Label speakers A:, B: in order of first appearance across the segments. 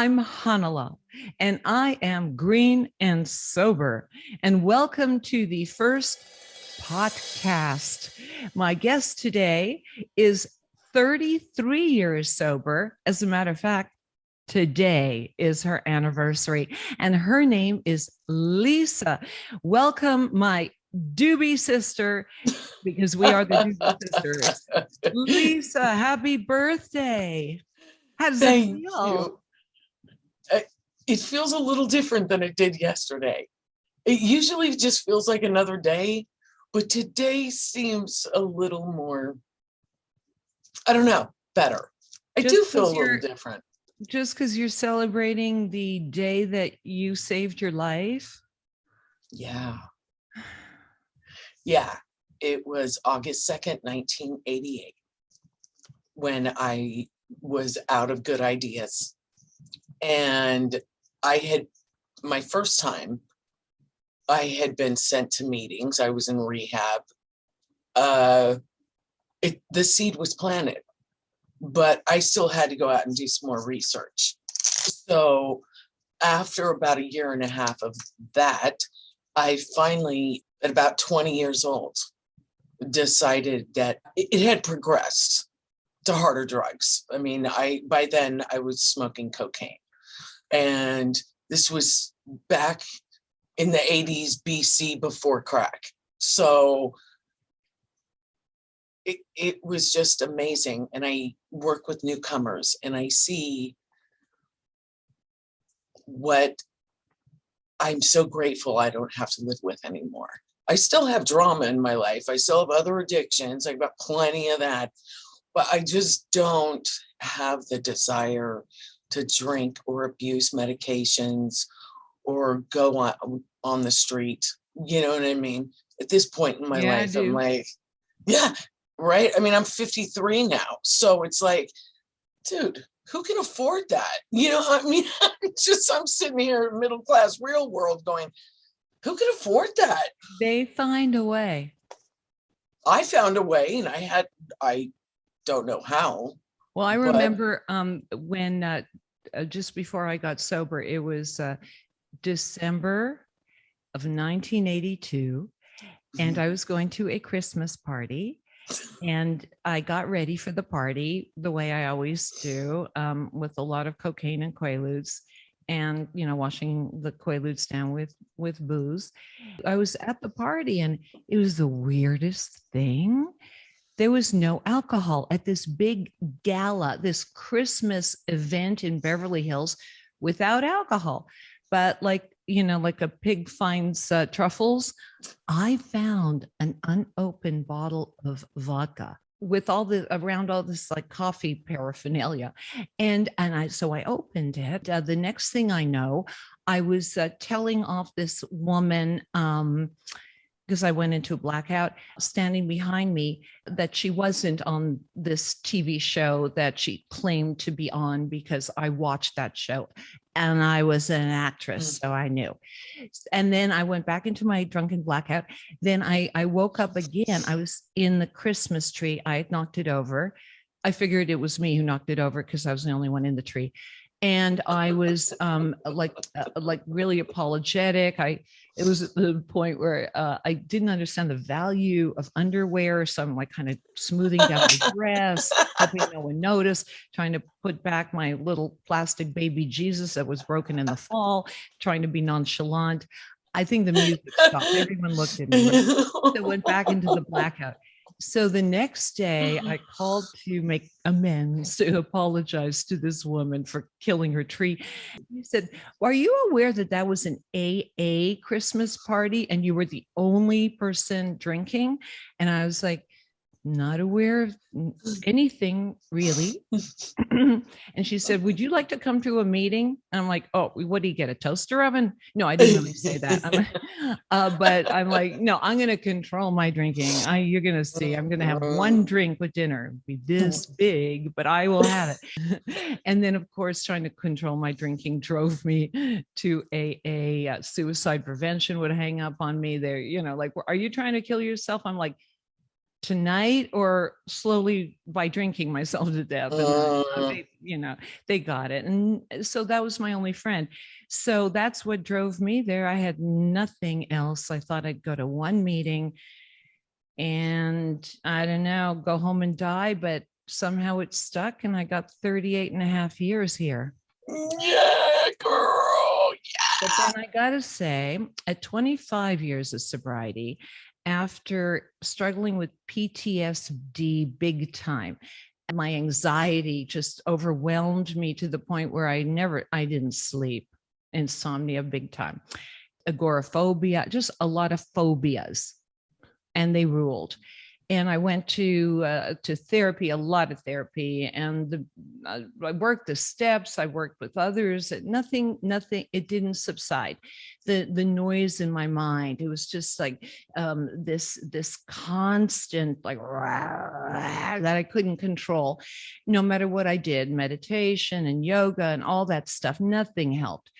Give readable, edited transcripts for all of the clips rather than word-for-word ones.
A: I'm Hanala, and I am green and sober. And welcome to the first Potcast. My guest today is 33 years sober. As a matter of fact, today is her anniversary, and her name is Lisa. Welcome, my Doobie sister, because we are the Doobie sisters. Lisa, happy birthday. How does it
B: Thank
A: feel?
B: you. It feels a little different than it did yesterday. It usually just feels like another day, but today seems a little more, I don't know, better. I
A: Just
B: do feel a
A: because
B: little
A: you're
B: different.
A: just because you're celebrating the day that you saved your life.
B: Yeah. Yeah. It was August 2nd, 1988, when I was out of good ideas. And I had, my first time, I had been sent to meetings. I was in rehab. The seed was planted, but I still had to go out and do some more research. So after about a year and a half of that, I finally, at about 20 years old, decided that it had progressed to harder drugs. I mean, by then I was smoking cocaine. And this was back in the 80s BC before crack. So it was just amazing. And I work with newcomers and I see what I'm so grateful I don't have to live with anymore. I still have drama in my life. I still have other addictions. I've got plenty of that, but I just don't have the desire to drink or abuse medications or go on the street. You know what I mean? At this point in my
A: Yeah, I
B: life, I'm
A: do.
B: like, yeah, right. I mean, I'm 53 now. So it's like, dude, who can afford that? You know, I mean, I'm sitting here in middle class real world going, who can afford that?
A: They find a way.
B: I found a way and I don't know how,
A: Well, I
B: but
A: remember when just before I got sober, it was December of 1982, and I was going to a Christmas party. And I got ready for the party the way I always do, with a lot of cocaine and Quaaludes, and washing the Quaaludes down with booze. I was at the party, and it was the weirdest thing. There was no alcohol at this big gala, this Christmas event in Beverly Hills, without alcohol. But like a pig finds truffles, I found an unopened bottle of vodka with all this like coffee paraphernalia. So I opened it. The next thing I know, I was telling off this woman, because I went into a blackout, standing behind me, that she wasn't on this TV show that she claimed to be on, because I watched that show and I was an actress, so I knew. And then I went back into my drunken blackout. Then I woke up again. I was in the Christmas tree. I had knocked it over. I figured it was me who knocked it over because I was the only one in the tree. And I was like really apologetic. It was at the point where I didn't understand the value of underwear. So I'm like kind of smoothing down my dress, hoping no one noticed, trying to put back my little plastic baby Jesus that was broken in the fall, trying to be nonchalant. I think the music stopped. Everyone looked at me, right? So went back into the blackout. So the next day I called to make amends, to apologize to this woman for killing her tree. He said, "Are you aware that that was an AA Christmas party and you were the only person drinking?" And I was like, "Not aware of anything really." And she said, "Would you like to come to a meeting?" And I'm like, "Oh, what do you get, a toaster oven?" No, I didn't really say that. But I'm like, "No, I'm going to control my drinking. You're going to see, I'm going to have one drink with dinner. It'll be this big, but I will have it." And then, of course, trying to control my drinking drove me to a suicide prevention would hang up on me there. Like, "Are you trying to kill yourself?" I'm like, tonight or slowly by drinking myself to death. And they, they got it. And so that was my only friend. So that's what drove me there. I had nothing else. I thought I'd go to one meeting and I don't know, go home and die, but somehow it stuck and I got 38 and a half years here.
B: Yeah, girl.
A: But then I got to say, at 25 years of sobriety, after struggling with PTSD big time, my anxiety just overwhelmed me to the point where I didn't sleep, insomnia big time, agoraphobia, just a lot of phobias, and they ruled. And I went to therapy, a lot of therapy, and I worked the steps. I worked with others. Nothing. It didn't subside. The noise in my mind. It was just like this constant like that I couldn't control, no matter what I did. Meditation and yoga and all that stuff. Nothing helped.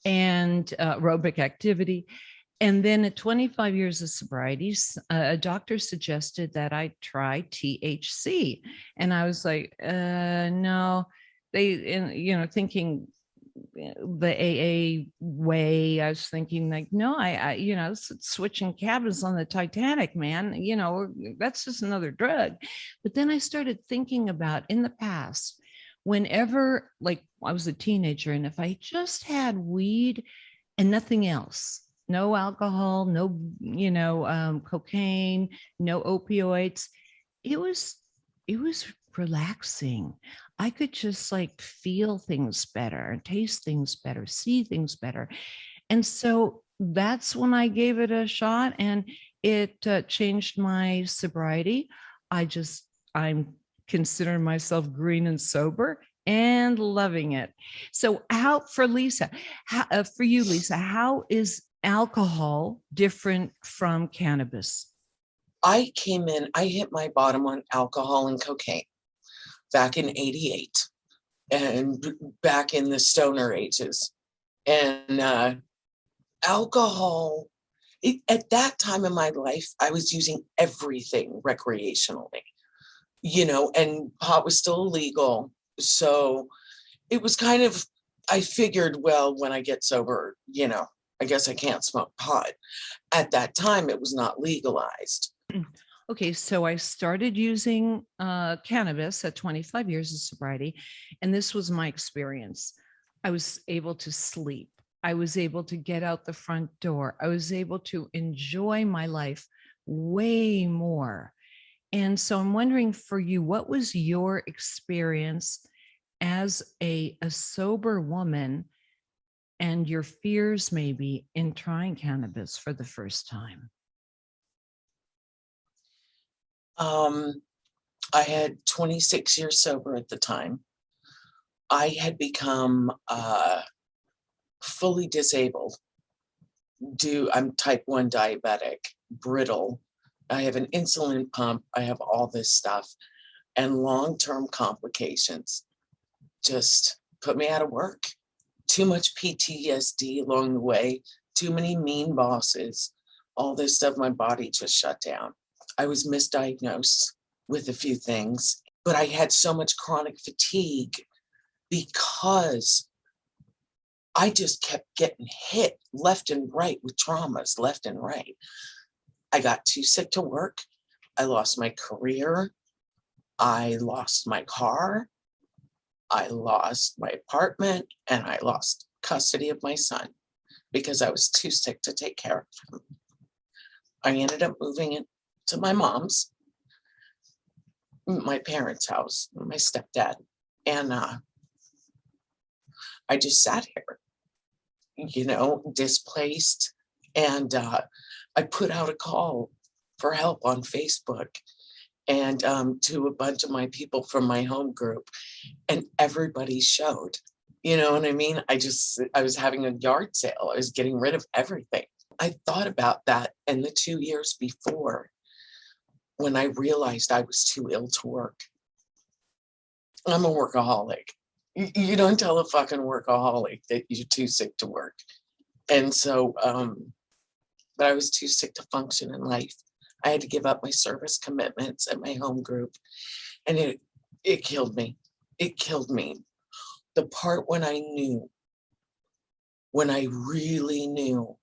A: And aerobic activity. And then at 25 years of sobriety, a doctor suggested that I try THC. And I was like, no, thinking the AA way, I was thinking like, no, I switching cabins on the Titanic, man, that's just another drug. But then I started thinking about in the past, whenever like I was a teenager, and if I just had weed and nothing else, no alcohol, no, cocaine, no opioids. It was relaxing. I could just like feel things better, taste things better, see things better. And so that's when I gave it a shot and it changed my sobriety. I'm considering myself green and sober and loving it. So for you, Lisa, how is alcohol different from cannabis?
B: I hit my bottom on alcohol and cocaine back in 88 and back in the stoner ages. And alcohol, at that time in my life, I was using everything recreationally, and pot was still illegal. So it was kind of, I figured, well, when I get sober, I guess I can't smoke pot. At that time, it was not legalized.
A: Okay, so I started using cannabis at 25 years of sobriety, and this was my experience. I was able to sleep. I was able to get out the front door. I was able to enjoy my life way more. And so I'm wondering for you, what was your experience as a sober woman and your fears maybe in trying cannabis for the first time?
B: I had 26 years sober at the time. I had become fully disabled. I'm type 1 diabetic, brittle. I have an insulin pump. I have all this stuff. And long-term complications just put me out of work. Too much PTSD along the way, too many mean bosses, all this stuff, my body just shut down. I was misdiagnosed with a few things, but I had so much chronic fatigue because I just kept getting hit left and right with traumas, left and right. I got too sick to work. I lost my career. I lost my car. I lost my apartment, and I lost custody of my son because I was too sick to take care of him. I ended up moving into my mom's, my parents' house, my stepdad, and I just sat here, displaced, and I put out a call for help on Facebook and to a bunch of my people from my home group, and everybody showed. You know what I mean? I was having a yard sale. I was getting rid of everything. I thought about that, and the 2 years before, when I realized I was too ill to work. I'm a workaholic. You don't tell a fucking workaholic that you're too sick to work. And so, but I was too sick to function in life. I had to give up my service commitments at my home group, and it killed me. It killed me. The part when I really knew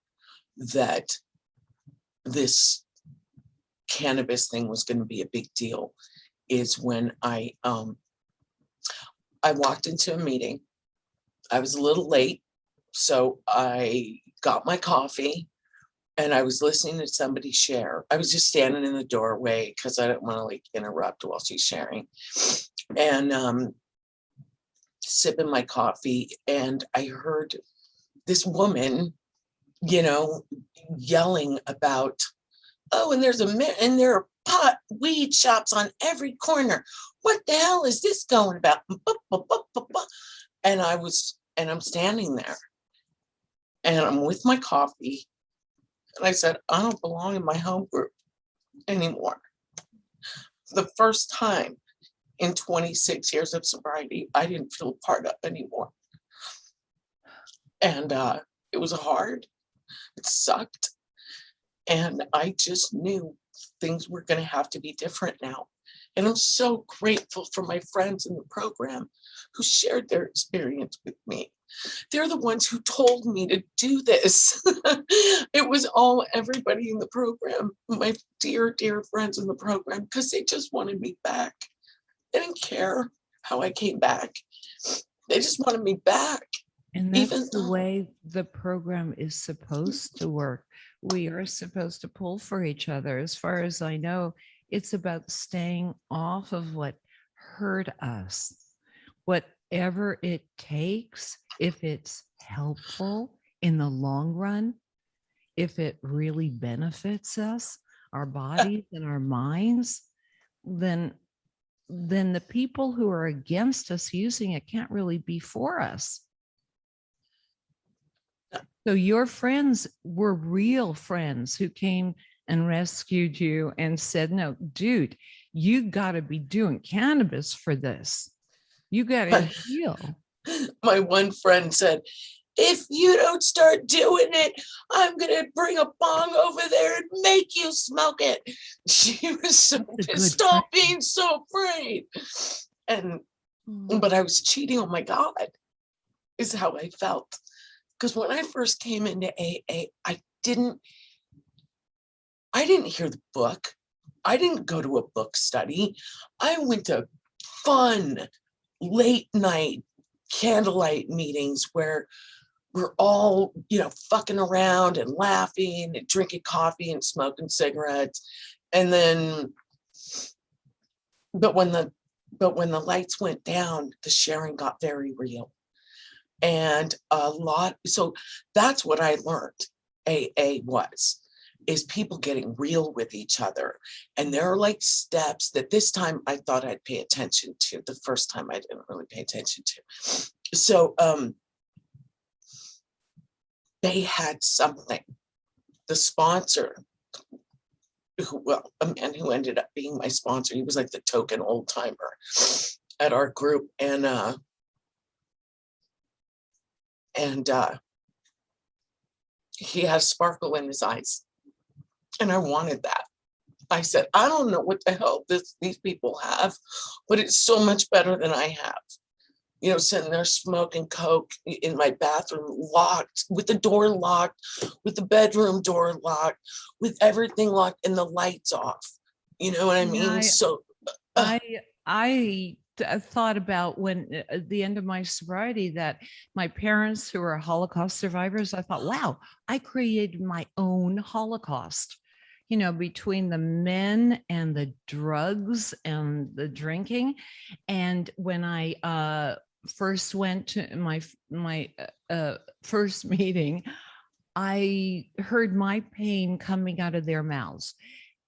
B: that this cannabis thing was going to be a big deal is when I walked into a meeting. I was a little late, so I got my coffee and I was listening to somebody share. I was just standing in the doorway because I didn't want to like interrupt while she's sharing, and sipping my coffee, and I heard this woman, yelling about, oh, and and there are weed shops on every corner. What the hell is this going about? And I'm standing there and I'm with my coffee. And I said, I don't belong in my home group anymore. For the first time in 26 years of sobriety, I didn't feel part of anymore. And it was hard. It sucked. And I just knew things were going to have to be different now. And I'm so grateful for my friends in the program who shared their experience with me. They're the ones who told me to do this. It was all everybody in the program, my dear, dear friends in the program, because they just wanted me back. They didn't care how I came back. They just wanted me back.
A: And that's the way the program is supposed to work. We are supposed to pull for each other. As far as I know, it's about staying off of what hurt us, whatever it takes, if it's helpful in the long run, if it really benefits us, our bodies and our minds, then the people who are against us using it can't really be for us. So your friends were real friends who came and rescued you and said, no, dude, you got to be doing cannabis for this. You got to heal.
B: My one friend said, if you don't start doing it, I'm going to bring a bong over there and make you smoke it. She was so pissed off, being so afraid. But I was cheating on my God, is how I felt. Because when I first came into AA, I didn't hear the book. I didn't go to a book study. I went to fun, late night, candlelight meetings where we're all, fucking around and laughing and drinking coffee and smoking cigarettes. And then, but when the lights went down, the sharing got very real. And so that's what I learned AA is people getting real with each other. And there are like steps that this time I thought I'd pay attention to. The first time I didn't really pay attention to. So they had something. The sponsor, a man who ended up being my sponsor, he was like the token old timer at our group. And he had a sparkle in his eyes. And I wanted that. I said, I don't know what the hell these people have, but it's so much better than I have. Sitting there smoking coke in my bathroom, locked, with the door locked, with the bedroom door locked, with everything locked and the lights off. You know what I mean?
A: I thought about when at the end of my sobriety that my parents who are Holocaust survivors, I thought, wow, I created my own Holocaust, between the men and the drugs and the drinking. And when I first went to my first meeting, I heard my pain coming out of their mouths.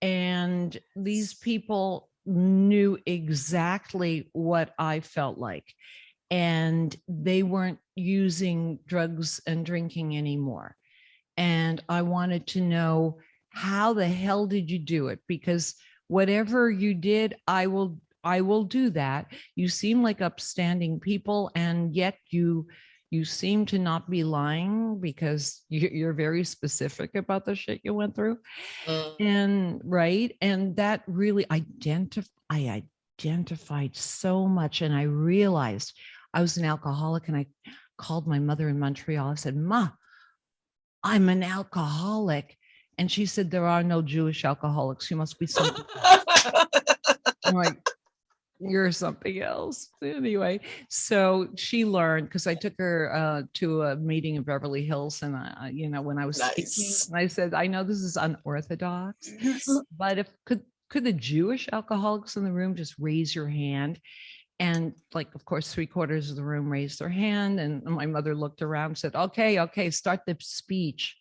A: And these people knew exactly what I felt like. And they weren't using drugs and drinking anymore. And I wanted to know, how the hell did you do it? Because whatever you did, I will do that. You seem like upstanding people, and yet you you seem to not be lying because you're very specific about the shit you went through.
B: Mm.
A: And right. And that really I identified so much. And I realized I was an alcoholic, and I called my mother in Montreal. I said, Ma, I'm an alcoholic. And she said, there are no Jewish alcoholics. You must be something else. I'm like, you're something else. Anyway, so she learned, because I took her to a meeting in Beverly Hills, and when I was speaking,
B: Nice.
A: and I said, I know this is unorthodox, but if could the Jewish alcoholics in the room just raise your hand? And like, of course, 3/4 of the room raised their hand, and my mother looked around and said, okay, start the speech,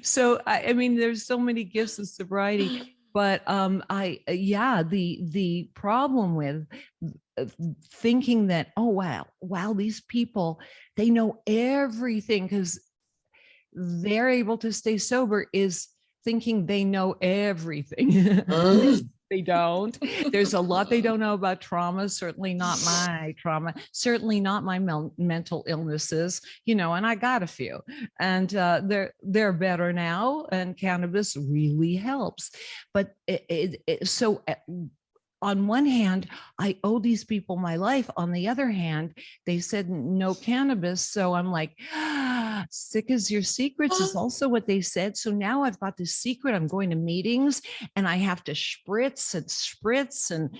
A: So I mean, there's so many gifts of sobriety, but the problem with thinking that, oh wow, these people, they know everything because they're able to stay sober, is thinking they know everything.
B: Mm.
A: They don't. There's a lot they don't know about trauma. Certainly not my trauma. Certainly not my mental illnesses. And I got a few, and they're better now. And cannabis really helps. But on one hand, I owe these people my life. On the other hand, they said no cannabis. So I'm like, sick as your secrets is also what they said. So now I've got this secret. I'm going to meetings, and I have to spritz and,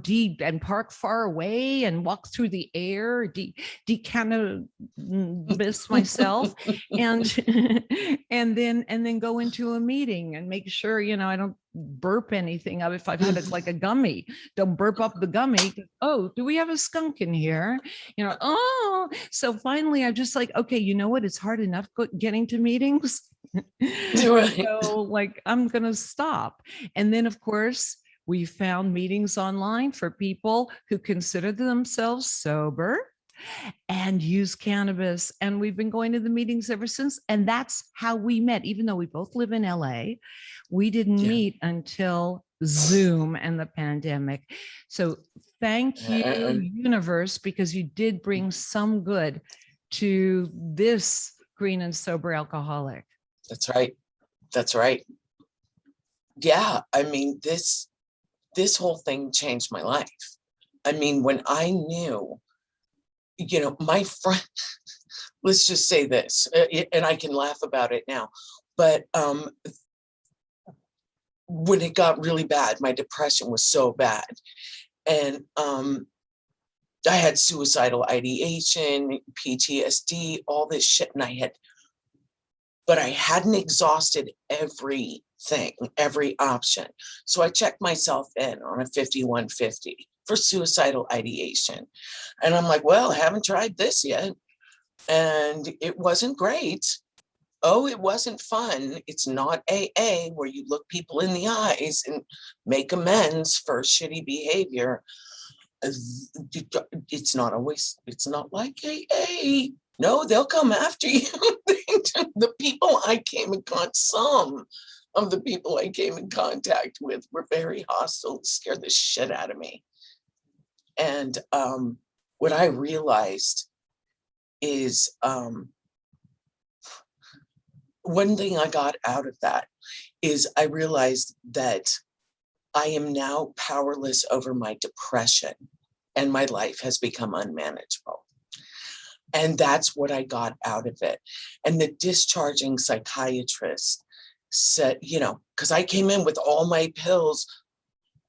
A: deep and park far away and walk through the air, decannabis myself, and and then go into a meeting and make sure, I don't burp anything up. If I've had it like a gummy, don't burp up the gummy. Oh, do we have a skunk in here? So finally I'm just like, okay, you know what? It's hard enough getting to meetings.
B: Right.
A: So like, I'm going to stop. And then of course we found meetings online for people who consider themselves sober and use cannabis. And we've been going to the meetings ever since. And that's how we met. Even though we both live in LA, we didn't
B: Yeah.
A: meet until Zoom and the pandemic. So thank you, universe, because you did bring some good to this green and sober alcoholic.
B: That's right. That's right. Yeah. I mean, this whole thing changed my life. I mean, when I knew, my friend, let's just say this, and I can laugh about it now, but when it got really bad, my depression was so bad, and I had suicidal ideation, PTSD, all this shit, but I hadn't exhausted everything, every option. So I checked myself in on a 5150 for suicidal ideation. And I'm like, well, I haven't tried this yet. And it wasn't great. Oh, it wasn't fun. It's not AA where you look people in the eyes and make amends for shitty behavior. It's not like AA. No, they'll come after you. The people I came in contact, some of the people I came in contact with were very hostile, scared the shit out of me. And what I realized is one thing I got out of that is I realized that I am now powerless over my depression, and my life has become unmanageable. And that's what I got out of it. And the discharging psychiatrist said, because I came in with all my pills,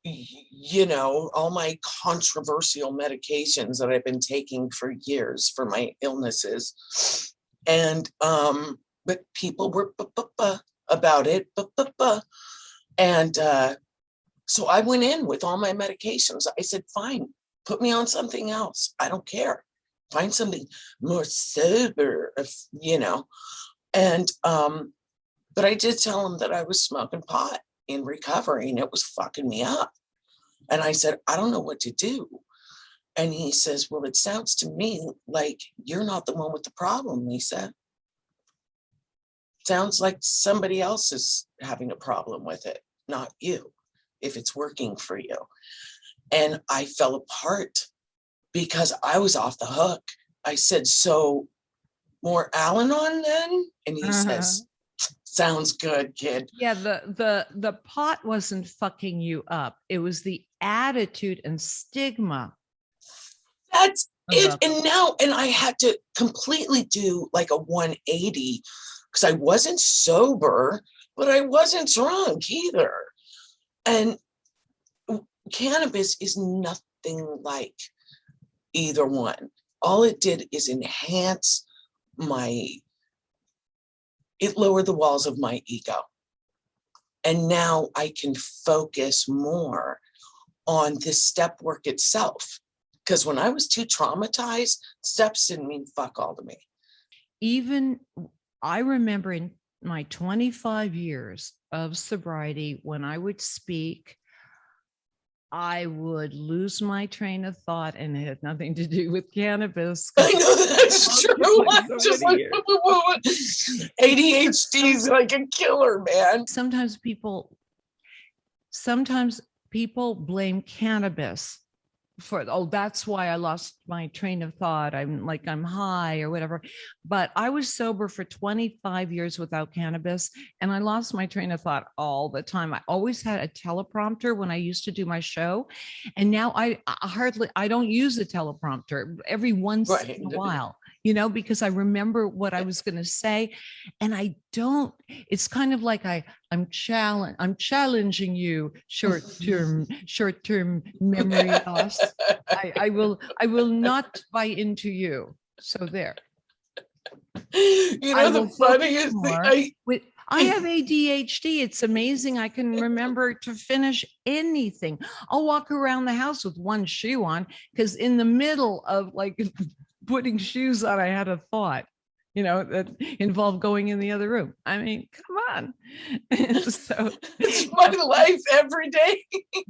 B: all my controversial medications that I've been taking for years for my illnesses. And, but people were about it. And so I went in with all my medications. I said, fine, put me on something else. I don't care. Find something more sober, And, but I did tell him that I was smoking pot in recovery and it was fucking me up. And I said, I don't know what to do. And he says, well, it sounds to me like you're not the one with the problem, Lisa. Sounds like somebody else is having a problem with it, not you, if it's working for you. And I fell apart. because I was off the hook. I said, so more Al-Anon then? And he says, sounds good, kid.
A: Yeah, the pot wasn't fucking you up. It was the attitude and stigma.
B: That's it. And I had to completely do like a 180 because I wasn't sober, but I wasn't drunk either. And cannabis is nothing like either one. All it did is enhance it lowered the walls of my ego. And now I can focus more on the step work itself. Because when I was too traumatized, steps didn't mean fuck all to me.
A: Even I remember in my 25 years of sobriety, when I would speak, I would lose my train of thought, and it had nothing to do with cannabis.
B: I know that's true. Just like ADHD is like a killer, man.
A: Sometimes people blame cannabis for, oh, that's why I lost my train of thought. I'm high or whatever. But I was sober for 25 years without cannabis, and I lost my train of thought all the time. I always had a teleprompter when I used to do my show. And now I don't use a teleprompter every once in a while, because I remember what I was going to say. And it's kind of like I'm challenging you, short-term memory loss. I will not buy into you. So there.
B: The funniest thing,
A: I have ADHD. It's amazing. I can remember to finish anything. I'll walk around the house with one shoe on because in the middle of putting shoes on, I had a thought, that involved going in the other room. I mean, come on. So
B: it's my life every day.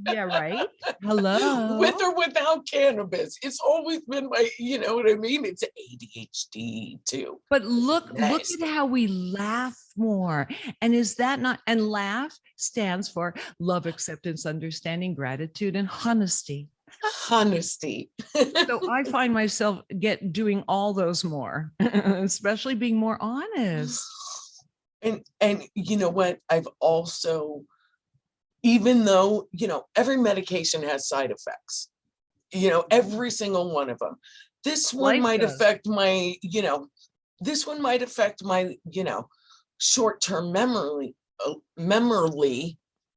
A: Yeah, right. Hello.
B: With or without cannabis. It's always been you know what I mean? It's ADHD too.
A: But look at how we laugh more. And is that not, and laugh stands for love, acceptance, understanding, gratitude, and honesty. So I find myself doing all those more, especially being more honest.
B: And you know what? I've also, even though, every medication has side effects, every single one of them. This one might affect my, short-term memory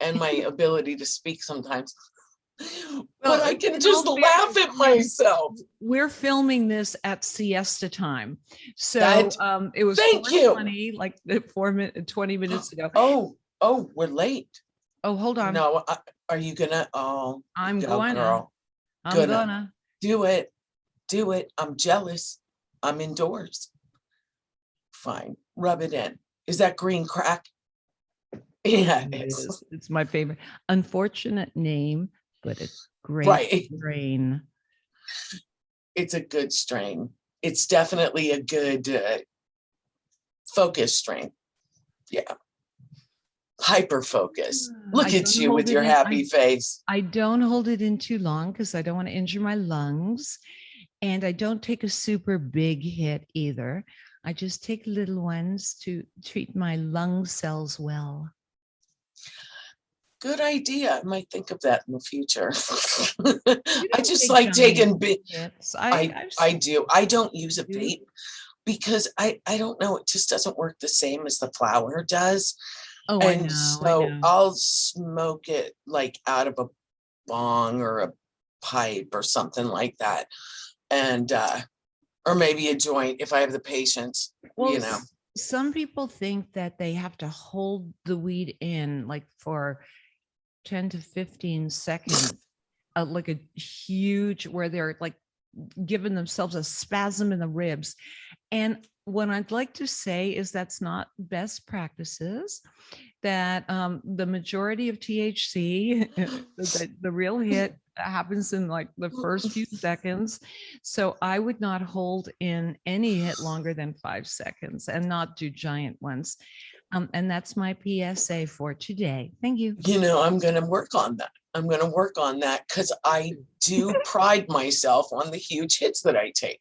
B: and my ability to speak sometimes. But I can just laugh at myself.
A: We're filming this at siesta time. So it was 20 minutes ago.
B: Oh, we're late.
A: Oh, hold on.
B: No, are you gonna? Oh,
A: I'm
B: going to.
A: I'm gonna.
B: Do it. I'm jealous. I'm indoors. Fine. Rub it in. Is that green crack? Yeah, it is.
A: It's my favorite. Unfortunate name, but it's great strain.
B: It's a good strain. It's definitely a good focus strain. Yeah. Hyper focus. Look at you with your happy face.
A: I don't hold it in too long because I don't want to injure my lungs. And I don't take a super big hit either. I just take little ones to treat my lung cells well.
B: Good idea. I might think of that in the future. I just like taking big. I do. I don't use a vape because I don't know. It just doesn't work the same as the flower does.
A: Oh,
B: and
A: I know.
B: So I'll smoke it out of a bong or a pipe or something like that, and or maybe a joint if I have the patience. Well,
A: some people think that they have to hold the weed in for 10 to 15 seconds, like a huge, where they're giving themselves a spasm in the ribs. And what I'd like to say is that's not best practices, that the majority of THC, the real hit happens in the first few seconds. So I would not hold in any hit longer than 5 seconds and not do giant ones. And that's my PSA for today. Thank you.
B: I'm going to work on that. I'm going to work on that because I do pride myself on the huge hits that I take.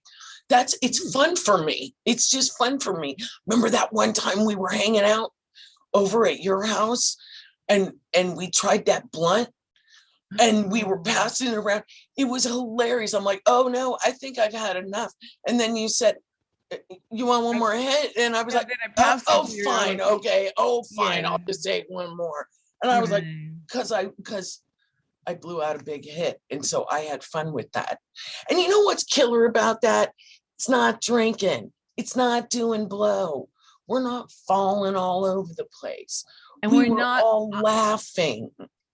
B: It's fun for me. It's just fun for me. Remember that one time we were hanging out over at your house and we tried that blunt and we were passing it around. It was hilarious. I'm like, oh no, I think I've had enough. And then you said, you want one more hit? And I was like,
A: then I passed
B: oh,
A: it to you.
B: fine. Okay. Oh, fine.
A: Yeah.
B: I'll just take one more. And I was like,
A: Right.
B: because I blew out a big hit. And so I had fun with that. And you know what's killer about that? It's not drinking. It's not doing blow. We're not falling all over the place.
A: And
B: We
A: we're
B: were
A: not,
B: all laughing.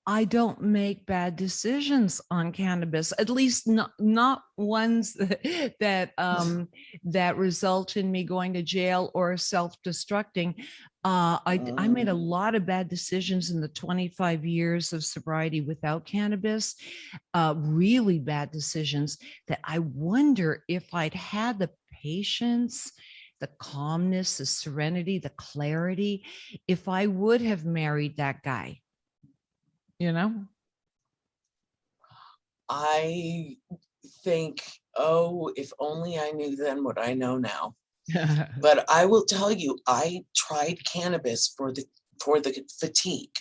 A: I don't make bad decisions on cannabis, at least not ones that result in me going to jail or self-destructing. I made a lot of bad decisions in the 25 years of sobriety without cannabis, really bad decisions that I wonder if I'd had the patience, the calmness, the serenity, the clarity, if I would have married that guy. You know?
B: I think, oh, if only I knew then what I know now. But I will tell you, I tried cannabis for the fatigue.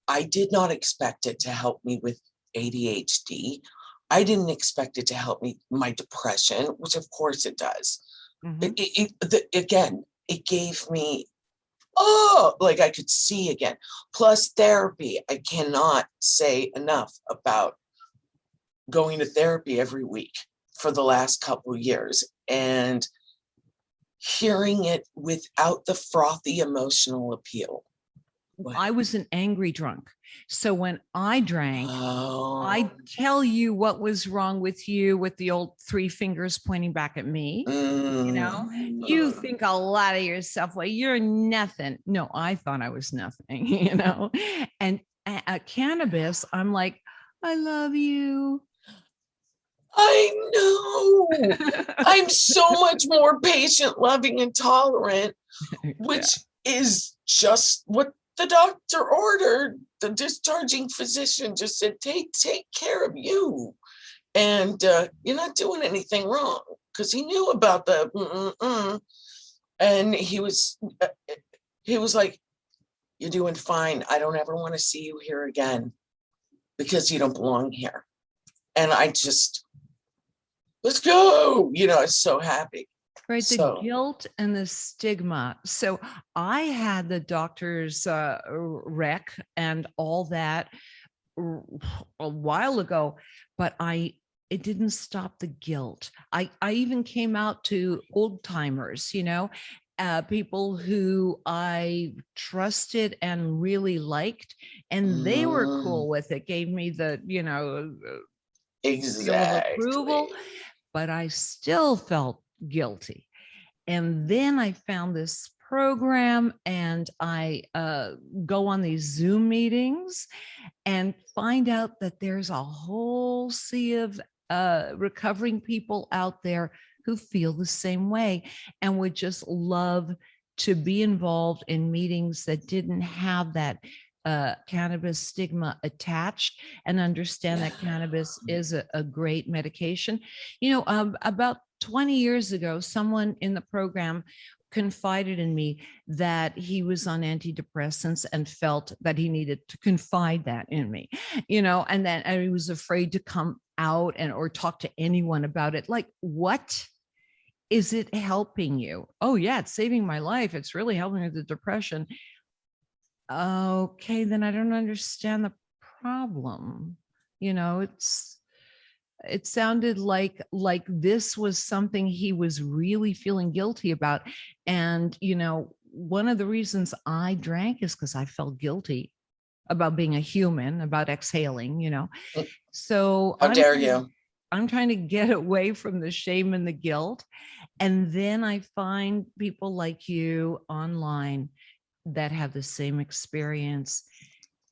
B: I did not expect it to help me with ADHD. I didn't expect it to help me my depression, which of course it does. Again, it gave me, oh, like I could see again. Plus therapy. I cannot say enough about going to therapy every week for the last couple of years and hearing it without the frothy emotional appeal.
A: I was an angry drunk. So when I drank,
B: Oh.
A: I'd tell you what was wrong with you with the old three fingers pointing back at me. You know, you think a lot of yourself. Well, you're nothing. No, I thought I was nothing, you know, and at cannabis, I'm like, I love you.
B: I know. I'm so much more patient, loving, and tolerant, which is just what the doctor ordered. The discharging physician just said, take care of you. And you're not doing anything wrong, because he knew about the and he was like, you're doing fine. I don't ever want to see you here again because you don't belong here. And I just, let's go. You know, I was so happy.
A: Right.
B: So,
A: the guilt and the stigma. So I had the doctor's rec and all that a while ago, but it didn't stop the guilt. I even came out to old timers, you know, people who I trusted and really liked, and they were cool with it, gave me the, you know, seal of approval, but I still felt guilty. And then I found this program and I go on these Zoom meetings and find out that there's a whole sea of recovering people out there who feel the same way and would just love to be involved in meetings that didn't have that cannabis stigma attached and understand that cannabis is a great medication. You know, about 20 years ago, someone in the program confided in me that he was on antidepressants and felt that he needed to confide that in me, you know, and then he was afraid to come out and or talk to anyone about it. Like, what? Is it helping you? Oh yeah, it's saving my life. It's really helping with the depression. Okay, then I don't understand the problem. You know, it sounded like this was something he was really feeling guilty about. And, you know, one of the reasons I drank is because I felt guilty about being a human, about exhaling, you know. So
B: how dare you?
A: I'm trying to get away from the shame and the guilt. And then I find people like you online that have the same experience.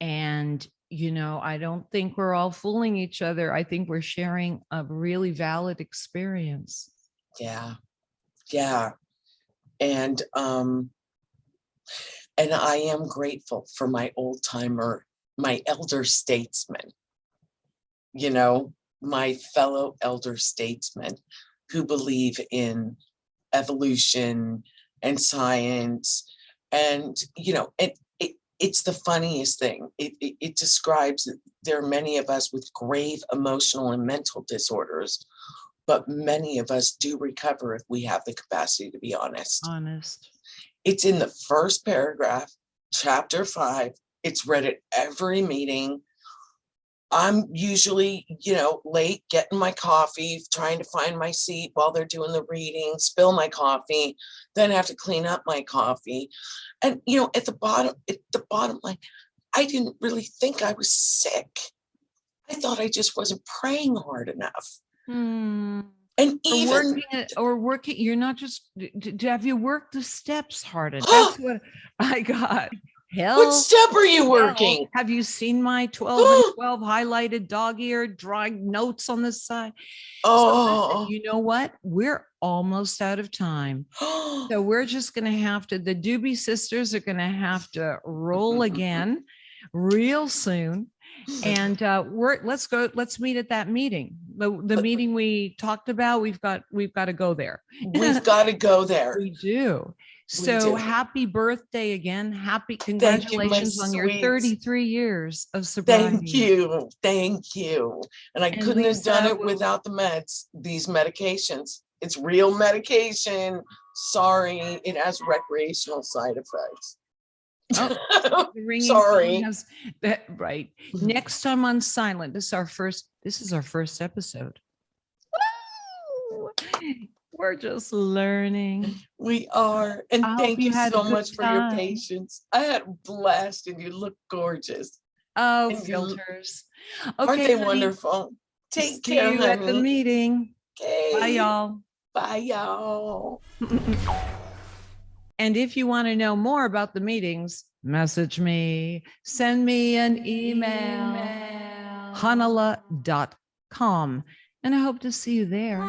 A: And, you know, I don't think we're all fooling each other. I think we're sharing a really valid experience.
B: Yeah. Yeah. And I am grateful for my old timer my elder statesmen, my fellow elder statesmen who believe in evolution and science. And, it's the funniest thing. It describes that there are many of us with grave emotional and mental disorders, but many of us do recover if we have the capacity to be honest. It's in the first paragraph, chapter 5. It's read at every meeting. I'm usually, late getting my coffee, trying to find my seat while they're doing the reading, spill my coffee, then have to clean up my coffee. And, at the bottom line, I didn't really think I was sick. I thought I just wasn't praying hard enough. And even
A: working, you're not just, have you worked the steps hard enough? That's what I got. Hell,
B: what step are you working?
A: Have you seen my 12 and 12 highlighted dog-ear drawing notes on the side? So listen, you know what? We're almost out of time. So we're just going to have to, the Doobie sisters are going to have to roll again real soon. And let's meet at that meeting. The meeting we talked about, we've got to go there.
B: We've got to go there.
A: We do. So happy birthday again. Congratulations on your 33 years of sobriety.
B: Thank you. And I couldn't have done it without the meds, these medications. It's real medication. Sorry, it has recreational side effects.
A: Oh,
B: sorry.
A: Right. Next time on Silent, this is our first episode. Woo! We're just learning.
B: We are. And thank you so much for your patience. I had a blast and you look gorgeous.
A: Oh, and filters.
B: Okay, aren't they wonderful? Take care, honey.
A: At the meeting.
B: Okay.
A: Bye, y'all.
B: Bye, y'all.
A: And if you want to know more about the meetings, message me, send me an email, hanala.com. And I hope to see you there.